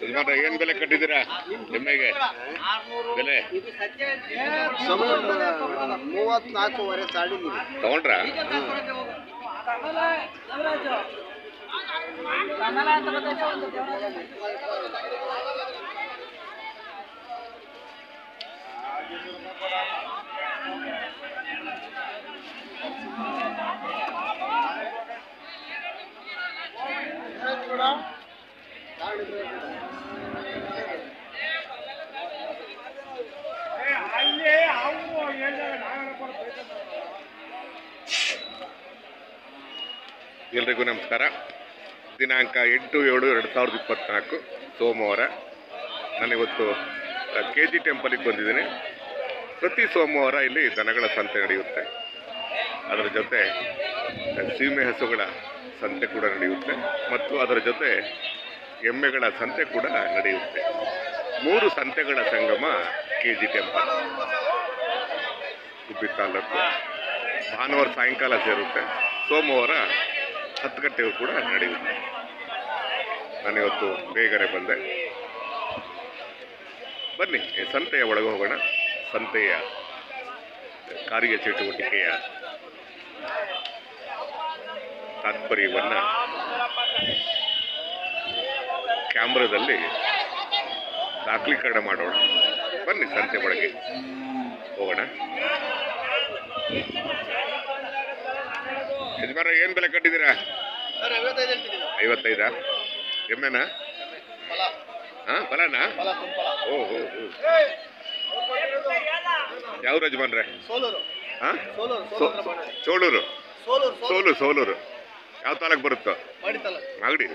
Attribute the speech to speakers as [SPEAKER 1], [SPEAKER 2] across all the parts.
[SPEAKER 1] ಯಜಮಾನ್ರೆ ಏನ್ ಬೆಲೆ ಕಟ್ಟಿದ್ದೀರಾ ಎಮ್ಮೆಗೆ? ಬೆಲೆ
[SPEAKER 2] 34.5 ತಾಡಿದೀನಿ.
[SPEAKER 1] ತಗೊಂಡ್ರಾ? ಎಲ್ರಿಗೂ ನಮಸ್ಕಾರ. ದಿನಾಂಕ 8/7/2024 ಸೋಮವಾರ. ನಾನಿವತ್ತು KG ಟೆಂಪಲಿಗೆ ಬಂದಿದ್ದೀನಿ. ಪ್ರತಿ ಸೋಮವಾರ ಇಲ್ಲಿ ದನಗಳ ಸಂತೆ ನಡೆಯುತ್ತೆ. ಅದರ ಜೊತೆ ಸೀಮೆ ಹಸುಗಳ ಸಂತೆ ಕೂಡ ನಡೆಯುತ್ತೆ ಮತ್ತು ಅದರ ಜೊತೆ ಎಮ್ಮೆಗಳ ಸಂತೆ ಕೂಡ ನಡೆಯುತ್ತೆ. 3 ಸಂತೆಗಳ ಸಂಗಮ KG ಟೆಂಪಲ್, ಗುಬ್ಬಿ ತಾಲೂಕು. ಭಾನುವಾರ ಸಾಯಂಕಾಲ ಸೇರುತ್ತೆ, ಸೋಮವಾರ 10 ಗಂಟೆಗೂ ಕೂಡ ನಡೆಯುತ್ತೆ. ನಾನಿವತ್ತು ಬೇಗನೆ ಬಂದೆ. ಬನ್ನಿ ಸಂತೆಯ ಒಳಗೆ ಹೋಗೋಣ. ಸಂತೆಯ ಕಾರ್ಯಚಟುವಟಿಕೆಯ ತಾತ್ಪರ್ಯವನ್ನು ಕ್ಯಾಮ್ರಾದಲ್ಲಿ ದಾಖಲೀಕರಣ ಮಾಡೋಣ. ಬನ್ನಿ ಸಂತೆ ಒಳಗೆ ಹೋಗೋಣ. ಯಜಮಾನ ಏನ್ ಬೆಲೆ ಕಟ್ಟಿದ್ದೀರಾ? 55. ಎಮ್ಮೆನಾ? ಫಲನಾ? ಓಹೋ. ಯಾವ ಯಜಮಾನ್ರೆ? ಸೋಲೂರು. ಸೋಲೂರು ಯಾವ ತಾಲೂಕು ಬರುತ್ತೋ? ಮಾಗಡಿ.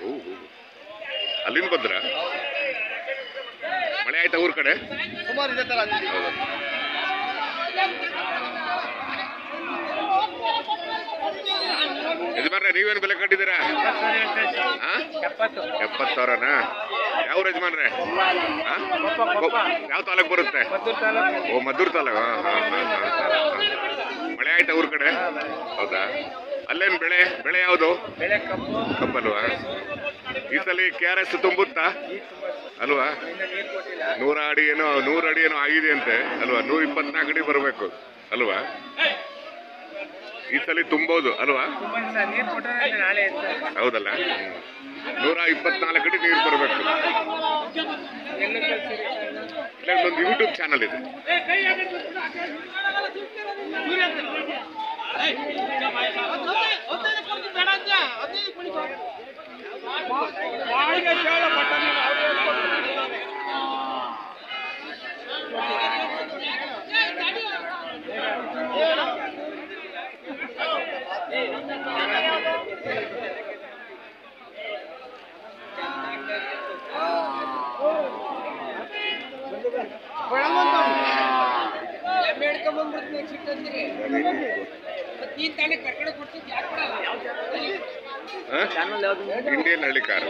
[SPEAKER 1] ಅಲ್ಲಿಂದ ಬಂದ್ರ? ಮಳೆ ಆಯ್ತಾ ಊರ್ ಕಡೆ? ಯಜಮಾನ್ರೆ ನೀವೇನು ಬೆಲೆ ಕಟ್ಟಿದ್ದೀರಾ? 70,000ನಾ? ಯಾವ ಯಜಮಾನ್ರೆ? ಯಾವ ತಾಲೂಕು ಬರುತ್ತೆ? ಓ, ಮದ್ದೂರು ತಾಲೂಕು. ಮಳೆ ಆಯ್ತಾ ಊರ್ ಕಡೆ? ಹೌದಾ? ಅಲ್ಲೇನು ಬೆಳೆ ಯಾವುದು? ಕಬ್ಬಲ್ವಾ? ಈ ಸಲ KRS ತುಂಬುತ್ತಾ ಅಲ್ವಾ? 100 ಅಡಿ ಏನೋ ಆಗಿದೆ ಅಂತೆ ಅಲ್ವಾ? 124 ಅಡಿ ಬರಬೇಕು ಅಲ್ವಾ? ಈ ಸಲ ತುಂಬೋದು ಅಲ್ವಾ? ಹೌದಲ್ಲ? 124 ಅಡಿ ನೀರು ಬರಬೇಕು. ಇಲ್ಲೊಂದು ಯೂಟ್ಯೂಬ್ ಚಾನಲ್ ಇದೆ. ಇಂಡಿಯನ್ ಹಳ್ಳಿ ಕಾರು.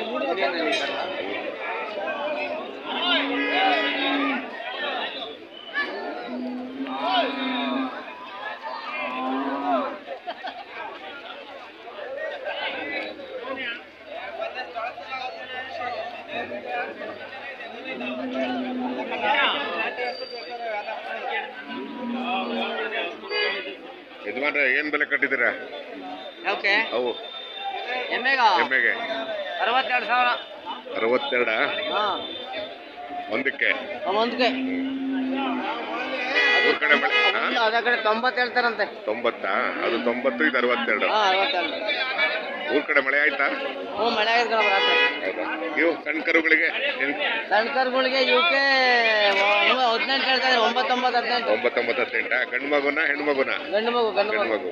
[SPEAKER 1] ಯಜಮಾನ್ರೆ ಏನ್ ಬೆಲೆ ಕಟ್ಟಿದ್ದೀರಾ? ಅವು ಎಮ್ಮೆಗೆ
[SPEAKER 2] 62,000.
[SPEAKER 1] 62? ಒಂದಕ್ಕೆ ಊರ್ ಕಡೆ ಬೆಳೆ
[SPEAKER 2] 90 ಹೇಳ್ತಾರಂತೆ.
[SPEAKER 1] 90? ಅದು 90, ಇದು 62. ಊರ್ ಕಡೆ ಮಳೆ ಆಯ್ತಾ?
[SPEAKER 2] ಮಳೆ ಆಯ್ತು.
[SPEAKER 1] ಹೌದಾ? ಇವು ಸಣ್ಣ ಕರುಗಳಿಗೆ
[SPEAKER 2] ಇವಕ್ಕೆ 18 ಹೇಳ್ತಾರೆ. 19-18.
[SPEAKER 1] ಗಂಡು ಮಗುನ ಹೆಣ್ಣು ಮಗುನ? ಗಂಡು ಮಗು.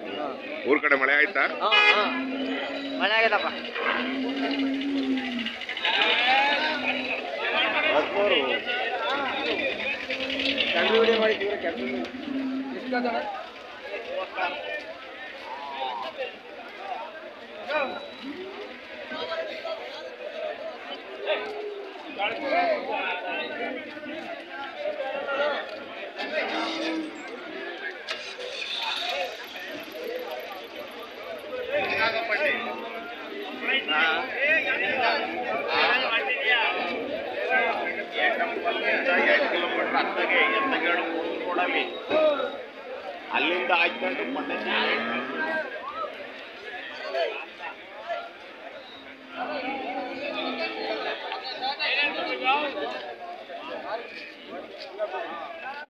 [SPEAKER 1] ಊರ್ ಕಡೆ ಮಳೆ ಆಯ್ತಾ?
[SPEAKER 2] ಮಳೆ ಆಗೈತಪ್ಪ.
[SPEAKER 3] ಅಲ್ಲಿಂದ ಹಾಕೊಂಡು